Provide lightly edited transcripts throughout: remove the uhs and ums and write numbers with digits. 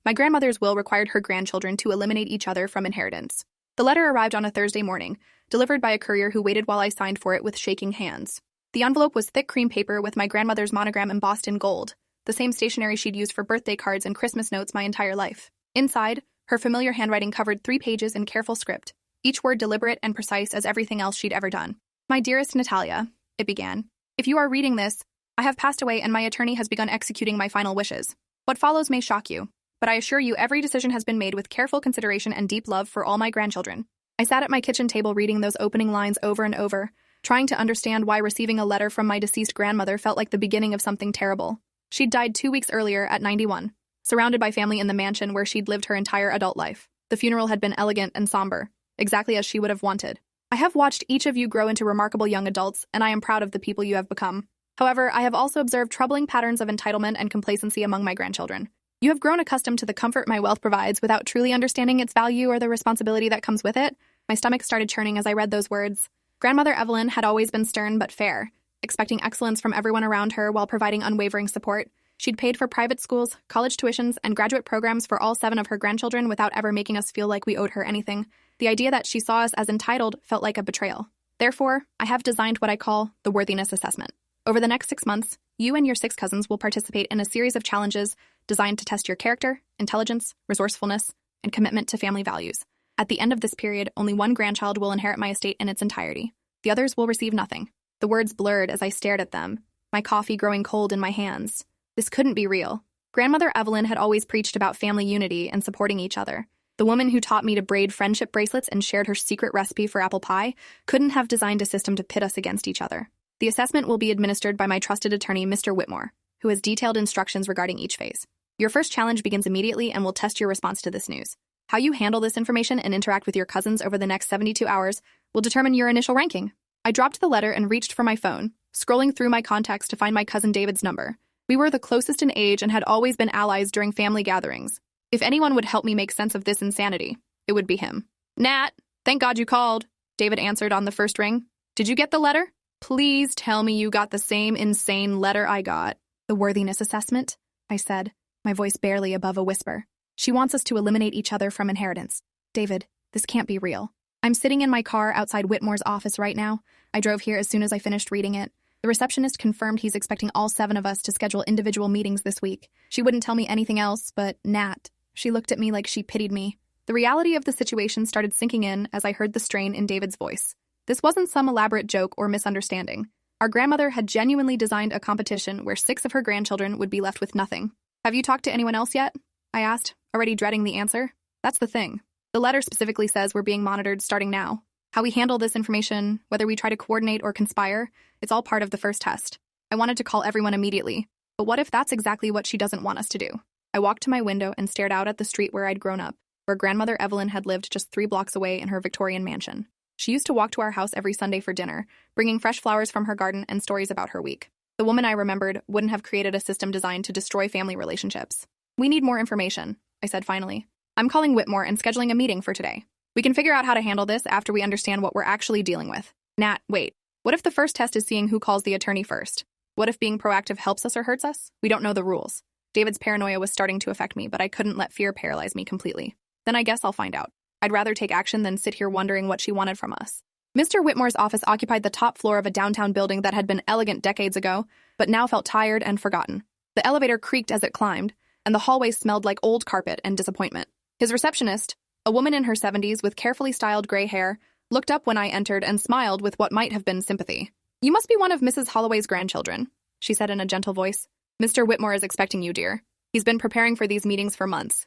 My grandmother's will required her grandchildren to eliminate each other from inheritance. The letter arrived on a Thursday morning, delivered by a courier who waited while I signed for it with shaking hands. The envelope was thick cream paper with my grandmother's monogram embossed in gold, the same stationery she'd used for birthday cards and Christmas notes my entire life. Inside, her familiar handwriting covered 3 pages in careful script, each word deliberate and precise as everything else she'd ever done. My dearest Natalia, it began. If you are reading this, I have passed away and my attorney has begun executing my final wishes. What follows may shock you, but I assure you every decision has been made with careful consideration and deep love for all my grandchildren. I sat at my kitchen table reading those opening lines over and over, trying to understand why receiving a letter from my deceased grandmother felt like the beginning of something terrible. She'd died 2 weeks earlier at 91, surrounded by family in the mansion where she'd lived her entire adult life. The funeral had been elegant and somber, exactly as she would have wanted. I have watched each of you grow into remarkable young adults, and I am proud of the people you have become. However, I have also observed troubling patterns of entitlement and complacency among my grandchildren. You have grown accustomed to the comfort my wealth provides without truly understanding its value or the responsibility that comes with it. My stomach started churning as I read those words. Grandmother Evelyn had always been stern but fair, expecting excellence from everyone around her while providing unwavering support. She'd paid for private schools, college tuitions, and graduate programs for all 7 of her grandchildren without ever making us feel like we owed her anything. The idea that she saw us as entitled felt like a betrayal. Therefore, I have designed what I call the worthiness assessment. Over the next 6 months, you and your 6 cousins will participate in a series of challenges designed to test your character, intelligence, resourcefulness, and commitment to family values. At the end of this period, only 1 grandchild will inherit my estate in its entirety. The others will receive nothing. The words blurred as I stared at them, my coffee growing cold in my hands. This couldn't be real. Grandmother Evelyn had always preached about family unity and supporting each other. The woman who taught me to braid friendship bracelets and shared her secret recipe for apple pie couldn't have designed a system to pit us against each other. The assessment will be administered by my trusted attorney, Mr. Whitmore, who has detailed instructions regarding each phase. Your first challenge begins immediately and will test your response to this news. How you handle this information and interact with your cousins over the next 72 hours will determine your initial ranking. I dropped the letter and reached for my phone, scrolling through my contacts to find my cousin David's number. We were the closest in age and had always been allies during family gatherings. If anyone would help me make sense of this insanity, it would be him. Nat, thank God you called, David answered on the first ring. Did you get the letter? Please tell me you got the same insane letter I got. The worthiness assessment, I said, my voice barely above a whisper. She wants us to eliminate each other from inheritance. David, this can't be real. I'm sitting in my car outside Whitmore's office right now. I drove here as soon as I finished reading it. The receptionist confirmed he's expecting all 7 of us to schedule individual meetings this week. She wouldn't tell me anything else, but Nat. She looked at me like she pitied me. The reality of the situation started sinking in as I heard the strain in David's voice. This wasn't some elaborate joke or misunderstanding. Our grandmother had genuinely designed a competition where 6 of her grandchildren would be left with nothing. Have you talked to anyone else yet? I asked, already dreading the answer. That's the thing. The letter specifically says we're being monitored starting now. How we handle this information, whether we try to coordinate or conspire, it's all part of the first test. I wanted to call everyone immediately, but what if that's exactly what she doesn't want us to do? I walked to my window and stared out at the street where I'd grown up, where grandmother Evelyn had lived just 3 blocks away in her Victorian mansion. She used to walk to our house every Sunday for dinner, bringing fresh flowers from her garden and stories about her week. The woman I remembered wouldn't have created a system designed to destroy family relationships. We need more information, I said finally. I'm calling Whitmore and scheduling a meeting for today. We can figure out how to handle this after we understand what we're actually dealing with. Nat, wait. What if the first test is seeing who calls the attorney first? What if being proactive helps us or hurts us? We don't know the rules. David's paranoia was starting to affect me, but I couldn't let fear paralyze me completely. Then I guess I'll find out. I'd rather take action than sit here wondering what she wanted from us. Mr. Whitmore's office occupied the top floor of a downtown building that had been elegant decades ago, but now felt tired and forgotten. The elevator creaked as it climbed, and the hallway smelled like old carpet and disappointment. His receptionist, a woman in her 70s with carefully styled gray hair, looked up when I entered and smiled with what might have been sympathy. You must be one of Mrs. Holloway's grandchildren, she said in a gentle voice. Mr. Whitmore is expecting you, dear. He's been preparing for these meetings for months.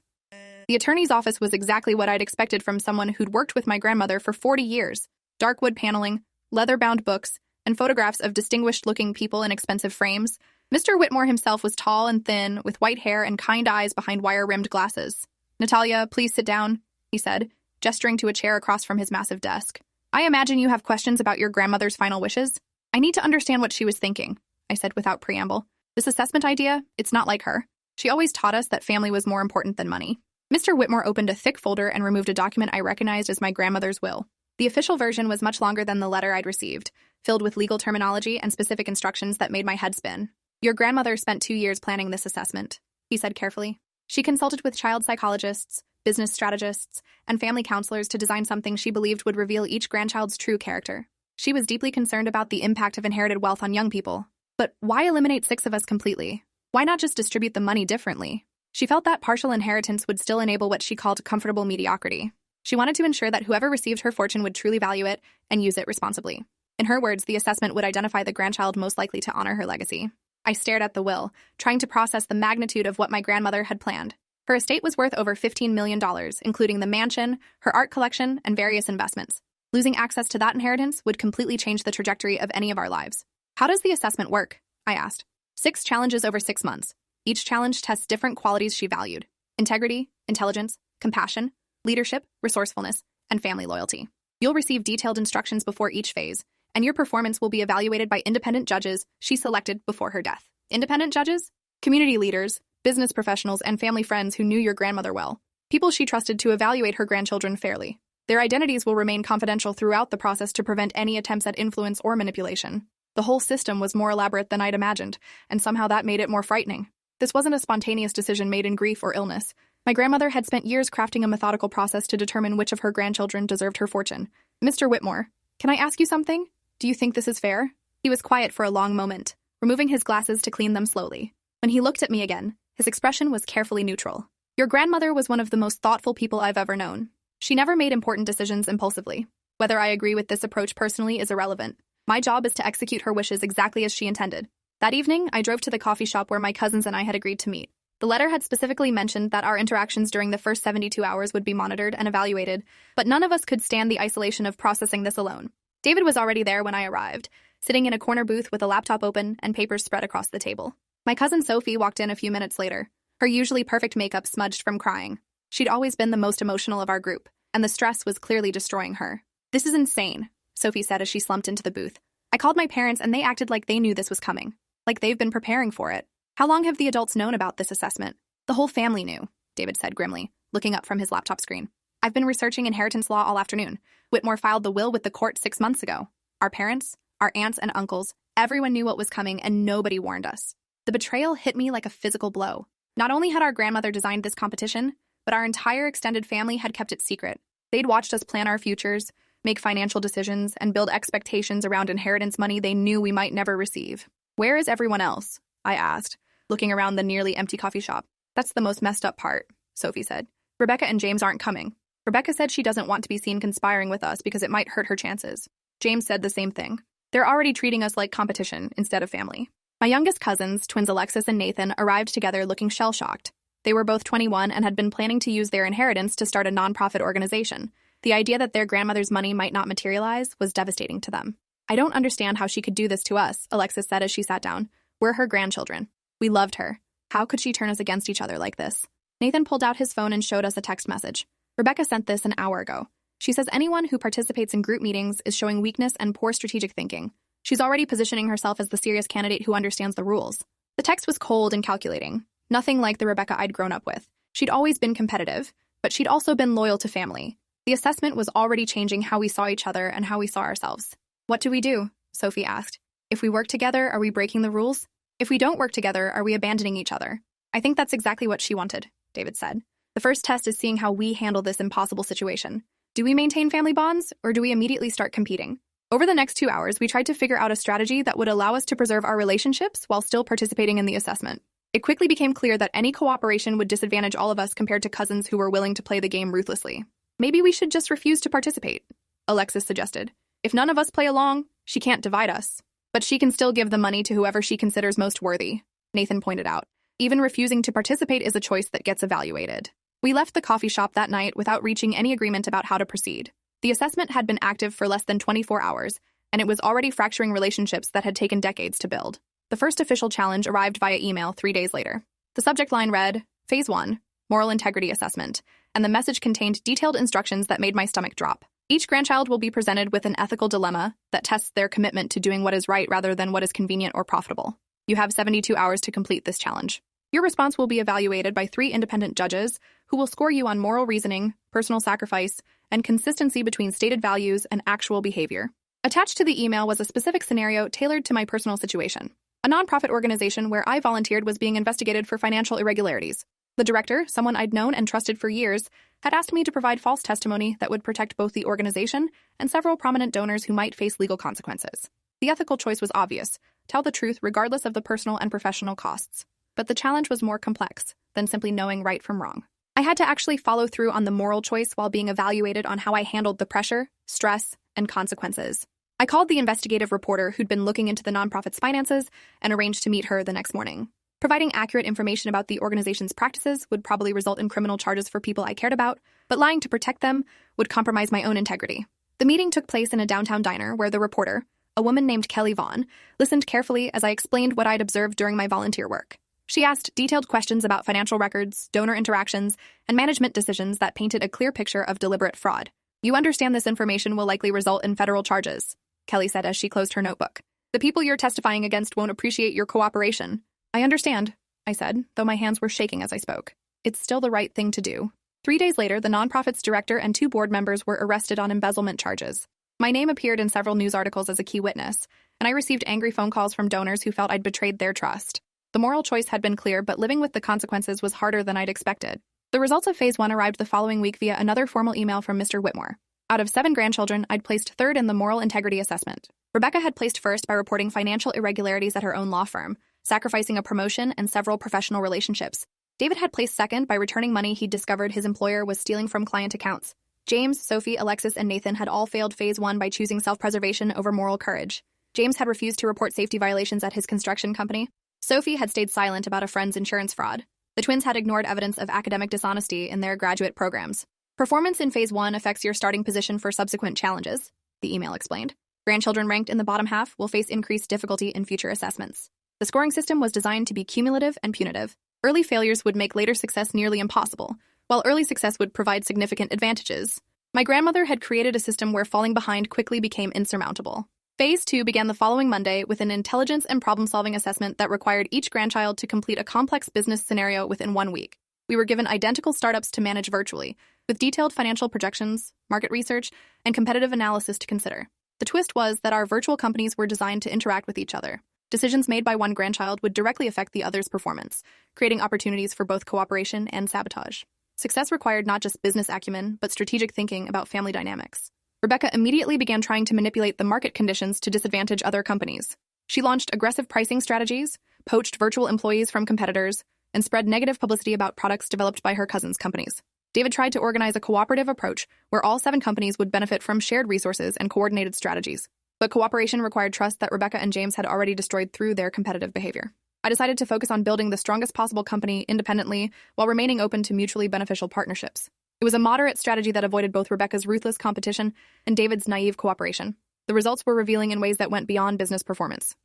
The attorney's office was exactly what I'd expected from someone who'd worked with my grandmother for 40 years. Dark wood paneling, leather-bound books, and photographs of distinguished-looking people in expensive frames. Mr. Whitmore himself was tall and thin, with white hair and kind eyes behind wire-rimmed glasses. Natalia, please sit down, he said, gesturing to a chair across from his massive desk. I imagine you have questions about your grandmother's final wishes. I need to understand what she was thinking, I said without preamble. This assessment idea, it's not like her. She always taught us that family was more important than money. Mr. Whitmore opened a thick folder and removed a document I recognized as my grandmother's will. The official version was much longer than the letter I'd received, filled with legal terminology and specific instructions that made my head spin. Your grandmother spent 2 years planning this assessment, he said carefully. She consulted with child psychologists, business strategists, and family counselors to design something she believed would reveal each grandchild's true character. She was deeply concerned about the impact of inherited wealth on young people. But why eliminate 6 of us completely? Why not just distribute the money differently? She felt that partial inheritance would still enable what she called comfortable mediocrity. She wanted to ensure that whoever received her fortune would truly value it and use it responsibly. In her words, the assessment would identify the grandchild most likely to honor her legacy. I stared at the will, trying to process the magnitude of what my grandmother had planned. Her estate was worth over $15 million, including the mansion, her art collection, and various investments. Losing access to that inheritance would completely change the trajectory of any of our lives. How does the assessment work? I asked. 6 challenges over 6 months. Each challenge tests different qualities she valued: integrity, intelligence, compassion, leadership, resourcefulness, and family loyalty. You'll receive detailed instructions before each phase, and your performance will be evaluated by independent judges she selected before her death. Independent judges? Community leaders, business professionals, and family friends who knew your grandmother well. People she trusted to evaluate her grandchildren fairly. Their identities will remain confidential throughout the process to prevent any attempts at influence or manipulation. The whole system was more elaborate than I'd imagined, and somehow that made it more frightening. This wasn't a spontaneous decision made in grief or illness. My grandmother had spent years crafting a methodical process to determine which of her grandchildren deserved her fortune. Mr. Whitmore, can I ask you something? Do you think this is fair? He was quiet for a long moment, removing his glasses to clean them slowly. When he looked at me again, his expression was carefully neutral. Your grandmother was one of the most thoughtful people I've ever known. She never made important decisions impulsively. Whether I agree with this approach personally is irrelevant. My job is to execute her wishes exactly as she intended. That evening, I drove to the coffee shop where my cousins and I had agreed to meet. The letter had specifically mentioned that our interactions during the first 72 hours would be monitored and evaluated, but none of us could stand the isolation of processing this alone. David was already there when I arrived, sitting in a corner booth with a laptop open and papers spread across the table. My cousin Sophie walked in a few minutes later, her usually perfect makeup smudged from crying. She'd always been the most emotional of our group, and the stress was clearly destroying her. "This is insane," Sophie said as she slumped into the booth. "I called my parents and they acted like they knew this was coming, like they've been preparing for it. How long have the adults known about this assessment?" "The whole family knew," David said grimly, looking up from his laptop screen. "I've been researching inheritance law all afternoon. Whitmore filed the will with the court 6 months ago. Our parents, our aunts and uncles, everyone knew what was coming and nobody warned us." The betrayal hit me like a physical blow. Not only had our grandmother designed this competition, but our entire extended family had kept it secret. They'd watched us plan our futures, make financial decisions, and build expectations around inheritance money they knew we might never receive. "Where is everyone else?" I asked, looking around the nearly empty coffee shop. "That's the most messed up part," Sophie said. "Rebecca and James aren't coming. Rebecca said she doesn't want to be seen conspiring with us because it might hurt her chances. James said the same thing. They're already treating us like competition instead of family." My youngest cousins, twins Alexis and Nathan, arrived together looking shell-shocked. They were both 21 and had been planning to use their inheritance to start a nonprofit organization. The idea that their grandmother's money might not materialize was devastating to them. "I don't understand how she could do this to us," Alexis said as she sat down. "We're her grandchildren. We loved her. How could she turn us against each other like this?" Nathan pulled out his phone and showed us a text message. "Rebecca sent this an hour ago. She says anyone who participates in group meetings is showing weakness and poor strategic thinking. She's already positioning herself as the serious candidate who understands the rules." The text was cold and calculating, nothing like the Rebecca I'd grown up with. She'd always been competitive, but she'd also been loyal to family. The assessment was already changing how we saw each other and how we saw ourselves. "What do we do?" Sophie asked. "If we work together, are we breaking the rules? If we don't work together, are we abandoning each other?" "I think that's exactly what she wanted," David said. "The first test is seeing how we handle this impossible situation. Do we maintain family bonds, or do we immediately start competing?" Over the next 2 hours, we tried to figure out a strategy that would allow us to preserve our relationships while still participating in the assessment. It quickly became clear that any cooperation would disadvantage all of us compared to cousins who were willing to play the game ruthlessly. "Maybe we should just refuse to participate," Alexis suggested. "If none of us play along, she can't divide us. But she can still give the money to whoever she considers most worthy," Nathan pointed out. "Even refusing to participate is a choice that gets evaluated." We left the coffee shop that night without reaching any agreement about how to proceed. The assessment had been active for less than 24 hours, and it was already fracturing relationships that had taken decades to build. The first official challenge arrived via email 3 days later. The subject line read, Phase 1, Moral Integrity Assessment, and the message contained detailed instructions that made my stomach drop. Each grandchild will be presented with an ethical dilemma that tests their commitment to doing what is right rather than what is convenient or profitable. You have 72 hours to complete this challenge. Your response will be evaluated by 3 independent judges who will score you on moral reasoning, personal sacrifice, and consistency between stated values and actual behavior. Attached to the email was a specific scenario tailored to my personal situation. A nonprofit organization where I volunteered was being investigated for financial irregularities. The director, someone I'd known and trusted for years, had asked me to provide false testimony that would protect both the organization and several prominent donors who might face legal consequences. The ethical choice was obvious: tell the truth regardless of the personal and professional costs. But the challenge was more complex than simply knowing right from wrong. I had to actually follow through on the moral choice while being evaluated on how I handled the pressure, stress, and consequences. I called the investigative reporter who'd been looking into the nonprofit's finances and arranged to meet her the next morning. Providing accurate information about the organization's practices would probably result in criminal charges for people I cared about, but lying to protect them would compromise my own integrity. The meeting took place in a downtown diner where the reporter, a woman named Kelly Vaughn, listened carefully as I explained what I'd observed during my volunteer work. She asked detailed questions about financial records, donor interactions, and management decisions that painted a clear picture of deliberate fraud. "You understand this information will likely result in federal charges," Kelly said as she closed her notebook. "The people you're testifying against won't appreciate your cooperation." "I understand," I said, though my hands were shaking as I spoke. "It's still the right thing to do." 3 days later, the nonprofit's director and 2 board members were arrested on embezzlement charges. My name appeared in several news articles as a key witness, and I received angry phone calls from donors who felt I'd betrayed their trust. The moral choice had been clear, but living with the consequences was harder than I'd expected. The results of Phase 1 arrived the following week via another formal email from Mr. Whitmore. Out of 7 grandchildren, I'd placed 3rd in the moral integrity assessment. Rebecca had placed 1st by reporting financial irregularities at her own law firm, sacrificing a promotion and several professional relationships. David had placed 2nd by returning money he'd discovered his employer was stealing from client accounts. James, Sophie, Alexis, and Nathan had all failed Phase 1 by choosing self-preservation over moral courage. James had refused to report safety violations at his construction company. Sophie had stayed silent about a friend's insurance fraud. The twins had ignored evidence of academic dishonesty in their graduate programs. "Performance in Phase 1 affects your starting position for subsequent challenges," the email explained. "Grandchildren ranked in the bottom half will face increased difficulty in future assessments." The scoring system was designed to be cumulative and punitive. Early failures would make later success nearly impossible, while early success would provide significant advantages. My grandmother had created a system where falling behind quickly became insurmountable. Phase 2 began the following Monday with an intelligence and problem-solving assessment that required each grandchild to complete a complex business scenario within 1 week. We were given identical startups to manage virtually, with detailed financial projections, market research, and competitive analysis to consider. The twist was that our virtual companies were designed to interact with each other. Decisions made by one grandchild would directly affect the other's performance, creating opportunities for both cooperation and sabotage. Success required not just business acumen, but strategic thinking about family dynamics. Rebecca immediately began trying to manipulate the market conditions to disadvantage other companies. She launched aggressive pricing strategies, poached virtual employees from competitors, and spread negative publicity about products developed by her cousin's companies. David tried to organize a cooperative approach where all 7 companies would benefit from shared resources and coordinated strategies. But cooperation required trust that Rebecca and James had already destroyed through their competitive behavior. I decided to focus on building the strongest possible company independently while remaining open to mutually beneficial partnerships. It was a moderate strategy that avoided both Rebecca's ruthless competition and David's naive cooperation. The results were revealing in ways that went beyond business performance.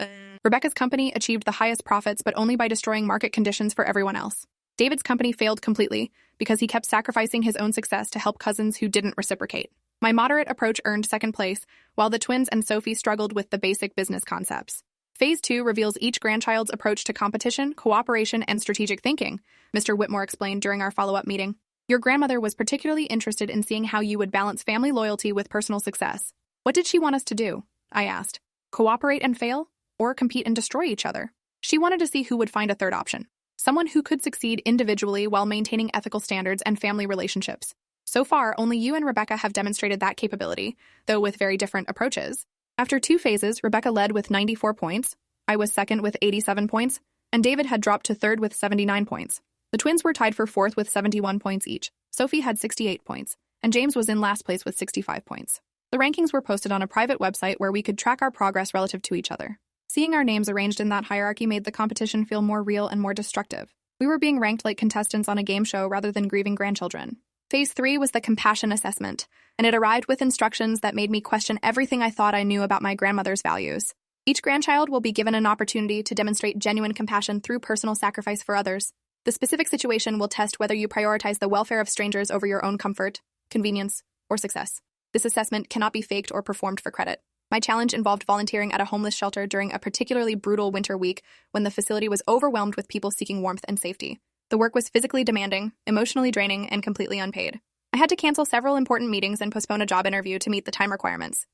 Rebecca's company achieved the highest profits, but only by destroying market conditions for everyone else. David's company failed completely because he kept sacrificing his own success to help cousins who didn't reciprocate. My moderate approach earned 2nd place, while the twins and Sophie struggled with the basic business concepts. Phase 2 reveals each grandchild's approach to competition, cooperation, and strategic thinking, Mr. Whitmore explained during our follow-up meeting. "Your grandmother was particularly interested in seeing how you would balance family loyalty with personal success." "What did she want us to do?" I asked. "Cooperate and fail? Or compete and destroy each other?" "She wanted to see who would find a third option. Someone who could succeed individually while maintaining ethical standards and family relationships. So far, only you and Rebecca have demonstrated that capability, though with very different approaches." After 2 phases, Rebecca led with 94 points, I was 2nd with 87 points, and David had dropped to 3rd with 79 points. The twins were tied for 4th with 71 points each. Sophie had 68 points, and James was in last place with 65 points. The rankings were posted on a private website where we could track our progress relative to each other. Seeing our names arranged in that hierarchy made the competition feel more real and more destructive. We were being ranked like contestants on a game show rather than grieving grandchildren. Phase 3 was the compassion assessment, and it arrived with instructions that made me question everything I thought I knew about my grandmother's values. Each grandchild will be given an opportunity to demonstrate genuine compassion through personal sacrifice for others. The specific situation will test whether you prioritize the welfare of strangers over your own comfort, convenience, or success. This assessment cannot be faked or performed for credit. My challenge involved volunteering at a homeless shelter during a particularly brutal winter week when the facility was overwhelmed with people seeking warmth and safety. The work was physically demanding, emotionally draining, and completely unpaid. I had to cancel several important meetings and postpone a job interview to meet the time requirements.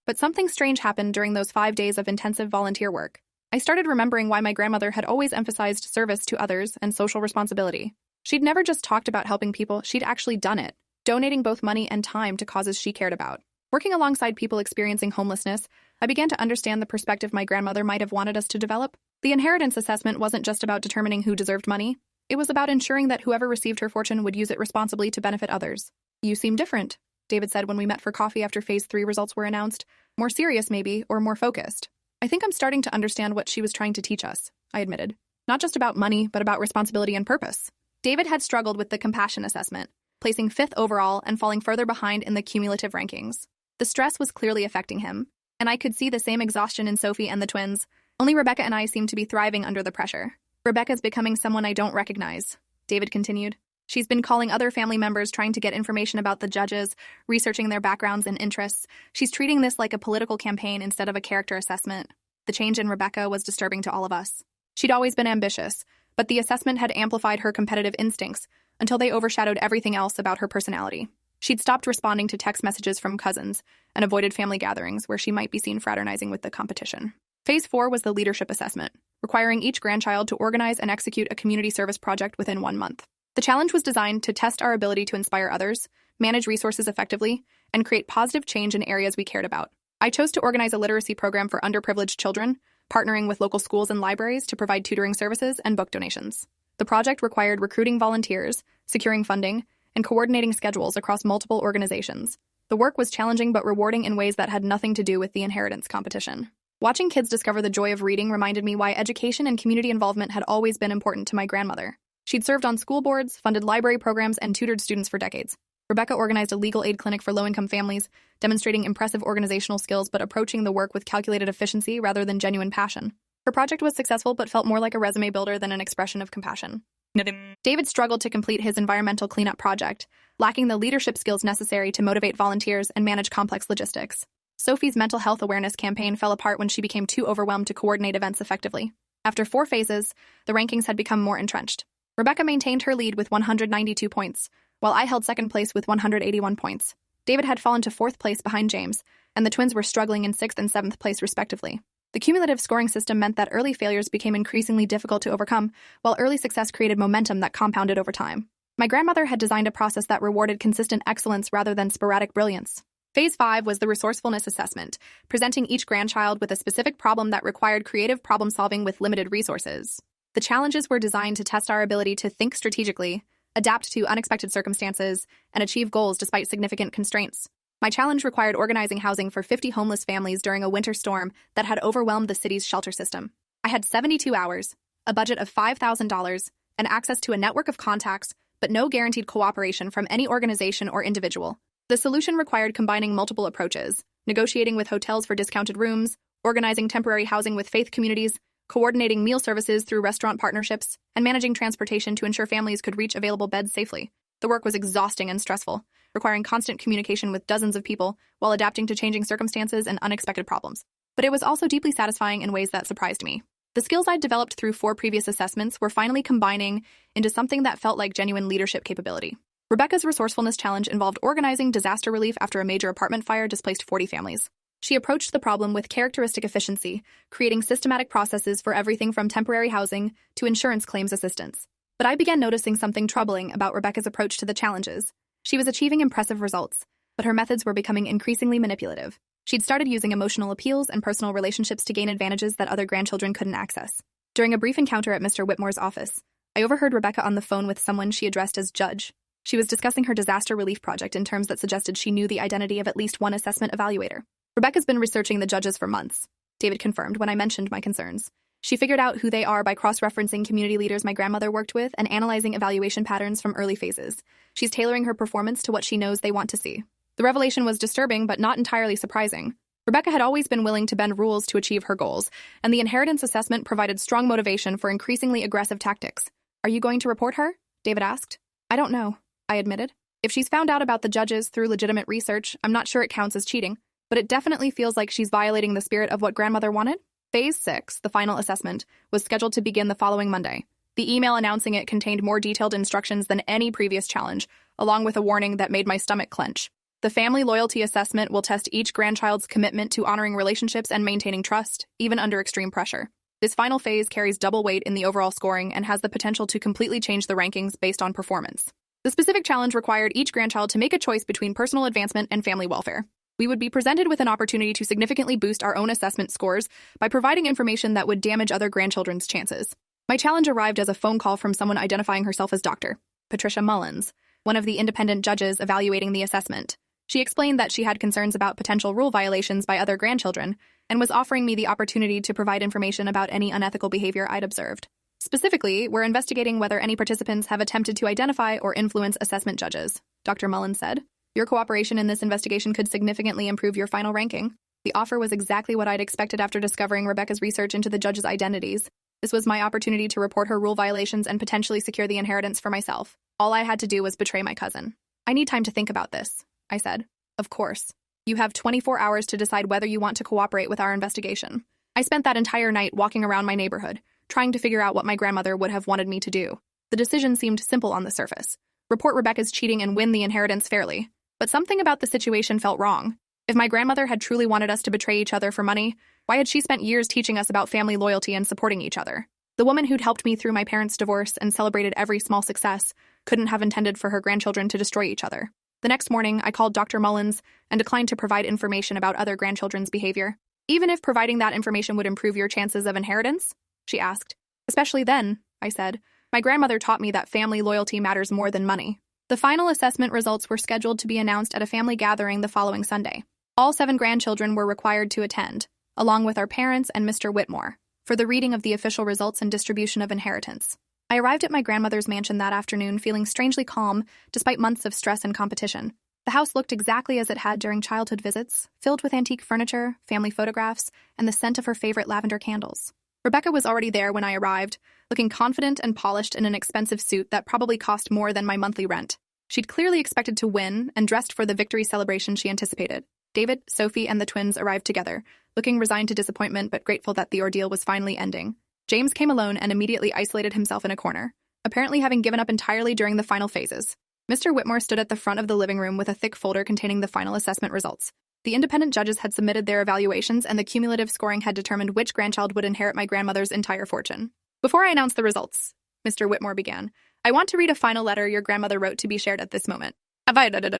But something strange happened during those 5 days of intensive volunteer work. I started remembering why my grandmother had always emphasized service to others and social responsibility. She'd never just talked about helping people, she'd actually done it, donating both money and time to causes she cared about. Working alongside people experiencing homelessness, I began to understand the perspective my grandmother might have wanted us to develop. The inheritance assessment wasn't just about determining who deserved money. It was about ensuring that whoever received her fortune would use it responsibly to benefit others. "You seem different," David said when we met for coffee after Phase 3 results were announced. "More serious, maybe, or more focused." "I think I'm starting to understand what she was trying to teach us," I admitted. "Not just about money, but about responsibility and purpose." David had struggled with the compassion assessment, placing 5th overall and falling further behind in the cumulative rankings. The stress was clearly affecting him, and I could see the same exhaustion in Sophie and the twins. Only Rebecca and I seemed to be thriving under the pressure. "Rebecca's becoming someone I don't recognize," David continued. "She's been calling other family members, trying to get information about the judges, researching their backgrounds and interests. She's treating this like a political campaign instead of a character assessment." The change in Rebecca was disturbing to all of us. She'd always been ambitious, but the assessment had amplified her competitive instincts until they overshadowed everything else about her personality. She'd stopped responding to text messages from cousins and avoided family gatherings where she might be seen fraternizing with the competition. Phase 4 was the leadership assessment, requiring each grandchild to organize and execute a community service project within 1 month. The challenge was designed to test our ability to inspire others, manage resources effectively, and create positive change in areas we cared about. I chose to organize a literacy program for underprivileged children, partnering with local schools and libraries to provide tutoring services and book donations. The project required recruiting volunteers, securing funding, and coordinating schedules across multiple organizations. The work was challenging but rewarding in ways that had nothing to do with the inheritance competition. Watching kids discover the joy of reading reminded me why education and community involvement had always been important to my grandmother. She'd served on school boards, funded library programs, and tutored students for decades. Rebecca organized a legal aid clinic for low-income families, demonstrating impressive organizational skills but approaching the work with calculated efficiency rather than genuine passion. Her project was successful but felt more like a resume builder than an expression of compassion. David struggled to complete his environmental cleanup project, lacking the leadership skills necessary to motivate volunteers and manage complex logistics. Sophie's mental health awareness campaign fell apart when she became too overwhelmed to coordinate events effectively. After 4 phases, the rankings had become more entrenched. Rebecca maintained her lead with 192 points, while I held second place with 181 points. David had fallen to 4th place behind James, and the twins were struggling in 6th and 7th place respectively. The cumulative scoring system meant that early failures became increasingly difficult to overcome, while early success created momentum that compounded over time. My grandmother had designed a process that rewarded consistent excellence rather than sporadic brilliance. Phase 5 was the resourcefulness assessment, presenting each grandchild with a specific problem that required creative problem-solving with limited resources. The challenges were designed to test our ability to think strategically, adapt to unexpected circumstances, and achieve goals despite significant constraints. My challenge required organizing housing for 50 homeless families during a winter storm that had overwhelmed the city's shelter system. I had 72 hours, a budget of $5,000, and access to a network of contacts, but no guaranteed cooperation from any organization or individual. The solution required combining multiple approaches, negotiating with hotels for discounted rooms, organizing temporary housing with faith communities, coordinating meal services through restaurant partnerships, and managing transportation to ensure families could reach available beds safely. The work was exhausting and stressful, requiring constant communication with dozens of people while adapting to changing circumstances and unexpected problems. But it was also deeply satisfying in ways that surprised me. The skills I'd developed through 4 previous assessments were finally combining into something that felt like genuine leadership capability. Rebecca's resourcefulness challenge involved organizing disaster relief after a major apartment fire displaced 40 families. She approached the problem with characteristic efficiency, creating systematic processes for everything from temporary housing to insurance claims assistance. But I began noticing something troubling about Rebecca's approach to the challenges. She was achieving impressive results, but her methods were becoming increasingly manipulative. She'd started using emotional appeals and personal relationships to gain advantages that other grandchildren couldn't access. During a brief encounter at Mr. Whitmore's office, I overheard Rebecca on the phone with someone she addressed as Judge. She was discussing her disaster relief project in terms that suggested she knew the identity of at least one assessment evaluator. "Rebecca's been researching the judges for months," David confirmed when I mentioned my concerns. "She figured out who they are by cross-referencing community leaders my grandmother worked with and analyzing evaluation patterns from early phases. She's tailoring her performance to what she knows they want to see." The revelation was disturbing but not entirely surprising. Rebecca had always been willing to bend rules to achieve her goals, and the inheritance assessment provided strong motivation for increasingly aggressive tactics. "Are you going to report her?" David asked. "I don't know," I admitted. "If she's found out about the judges through legitimate research, I'm not sure it counts as cheating, but it definitely feels like she's violating the spirit of what grandmother wanted." Phase 6, the final assessment, was scheduled to begin the following Monday. The email announcing it contained more detailed instructions than any previous challenge, along with a warning that made my stomach clench. The family loyalty assessment will test each grandchild's commitment to honoring relationships and maintaining trust, even under extreme pressure. This final phase carries double weight in the overall scoring and has the potential to completely change the rankings based on performance. The specific challenge required each grandchild to make a choice between personal advancement and family welfare. We would be presented with an opportunity to significantly boost our own assessment scores by providing information that would damage other grandchildren's chances. My challenge arrived as a phone call from someone identifying herself as Dr. Patricia Mullins, one of the independent judges evaluating the assessment. She explained that she had concerns about potential rule violations by other grandchildren and was offering me the opportunity to provide information about any unethical behavior I'd observed. Specifically, we're investigating whether any participants have attempted to identify or influence assessment judges, Dr. Mullins said. Your cooperation in this investigation could significantly improve your final ranking. The offer was exactly what I'd expected after discovering Rebecca's research into the judges' identities. This was my opportunity to report her rule violations and potentially secure the inheritance for myself. All I had to do was betray my cousin. I need time to think about this, I said. Of course. You have 24 hours to decide whether you want to cooperate with our investigation. I spent that entire night walking around my neighborhood, trying to figure out what my grandmother would have wanted me to do. The decision seemed simple on the surface. Report Rebecca's cheating and win the inheritance fairly. But something about the situation felt wrong. If my grandmother had truly wanted us to betray each other for money, why had she spent years teaching us about family loyalty and supporting each other? The woman who'd helped me through my parents' divorce and celebrated every small success couldn't have intended for her grandchildren to destroy each other. The next morning, I called Dr. Mullins and declined to provide information about other grandchildren's behavior. Even if providing that information would improve your chances of inheritance? She asked. Especially then, I said. My grandmother taught me that family loyalty matters more than money. The final assessment results were scheduled to be announced at a family gathering the following Sunday. All 7 grandchildren were required to attend, along with our parents and Mr. Whitmore, for the reading of the official results and distribution of inheritance. I arrived at my grandmother's mansion that afternoon feeling strangely calm despite months of stress and competition. The house looked exactly as it had during childhood visits, filled with antique furniture, family photographs, and the scent of her favorite lavender candles. Rebecca was already there when I arrived, looking confident and polished in an expensive suit that probably cost more than my monthly rent. She'd clearly expected to win and dressed for the victory celebration she anticipated. David, Sophie, and the twins arrived together, looking resigned to disappointment but grateful that the ordeal was finally ending. James came alone and immediately isolated himself in a corner, apparently having given up entirely during the final phases. Mr. Whitmore stood at the front of the living room with a thick folder containing the final assessment results. The independent judges had submitted their evaluations and the cumulative scoring had determined which grandchild would inherit my grandmother's entire fortune. Before I announce the results, Mr. Whitmore began, I want to read a final letter your grandmother wrote to be shared at this moment.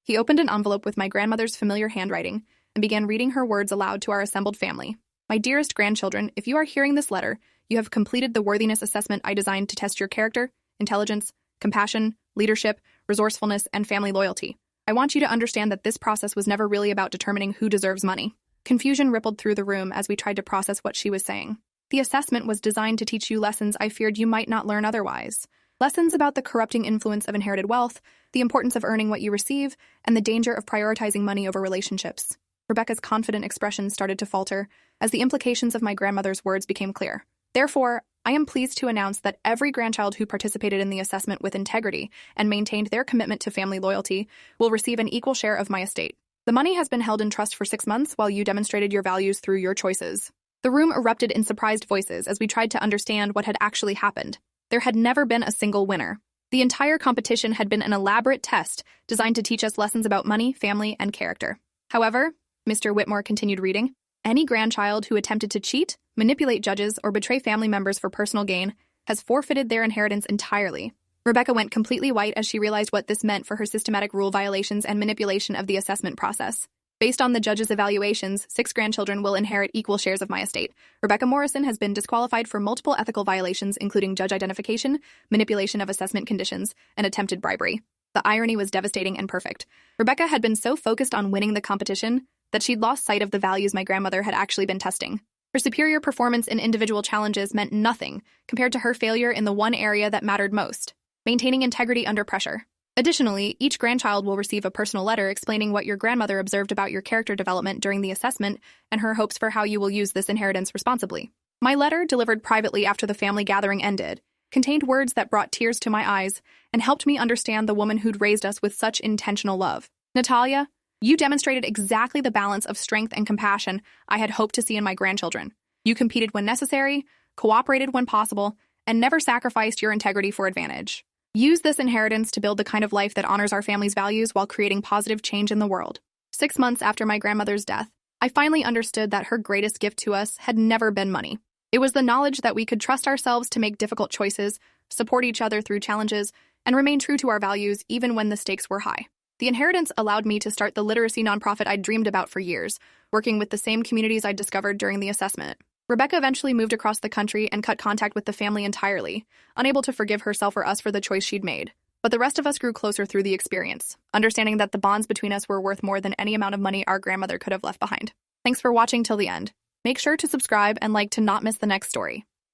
He opened an envelope with my grandmother's familiar handwriting and began reading her words aloud to our assembled family. My dearest grandchildren, if you are hearing this letter, you have completed the worthiness assessment I designed to test your character, intelligence, compassion, leadership, resourcefulness, and family loyalty. I want you to understand that this process was never really about determining who deserves money. Confusion rippled through the room as we tried to process what she was saying. The assessment was designed to teach you lessons I feared you might not learn otherwise. Lessons about the corrupting influence of inherited wealth, the importance of earning what you receive, and the danger of prioritizing money over relationships. Rebecca's confident expression started to falter as the implications of my grandmother's words became clear. Therefore, I am pleased to announce that every grandchild who participated in the assessment with integrity and maintained their commitment to family loyalty will receive an equal share of my estate. The money has been held in trust for 6 months while you demonstrated your values through your choices. The room erupted in surprised voices as we tried to understand what had actually happened. There had never been a single winner. The entire competition had been an elaborate test designed to teach us lessons about money, family, and character. However, Mr. Whitmore continued reading, any grandchild who attempted to cheat, manipulate judges, or betray family members for personal gain has forfeited their inheritance entirely. Rebecca went completely white as she realized what this meant for her systematic rule violations and manipulation of the assessment process. Based on the judges' evaluations, 6 grandchildren will inherit equal shares of my estate. Rebecca Morrison has been disqualified for multiple ethical violations, including judge identification, manipulation of assessment conditions, and attempted bribery. The irony was devastating and perfect. Rebecca had been so focused on winning the competition that she'd lost sight of the values my grandmother had actually been testing. Her superior performance in individual challenges meant nothing compared to her failure in the one area that mattered most, maintaining integrity under pressure. Additionally, each grandchild will receive a personal letter explaining what your grandmother observed about your character development during the assessment and her hopes for how you will use this inheritance responsibly. My letter, delivered privately after the family gathering ended, contained words that brought tears to my eyes and helped me understand the woman who'd raised us with such intentional love. Natalia, you demonstrated exactly the balance of strength and compassion I had hoped to see in my grandchildren. You competed when necessary, cooperated when possible, and never sacrificed your integrity for advantage. Use this inheritance to build the kind of life that honors our family's values while creating positive change in the world. 6 months after my grandmother's death, I finally understood that her greatest gift to us had never been money. It was the knowledge that we could trust ourselves to make difficult choices, support each other through challenges, and remain true to our values even when the stakes were high. The inheritance allowed me to start the literacy nonprofit I'd dreamed about for years, working with the same communities I'd discovered during the assessment. Rebecca eventually moved across the country and cut contact with the family entirely, unable to forgive herself or us for the choice she'd made. But the rest of us grew closer through the experience, understanding that the bonds between us were worth more than any amount of money our grandmother could have left behind. Thanks for watching till the end. Make sure to subscribe and like to not miss the next story.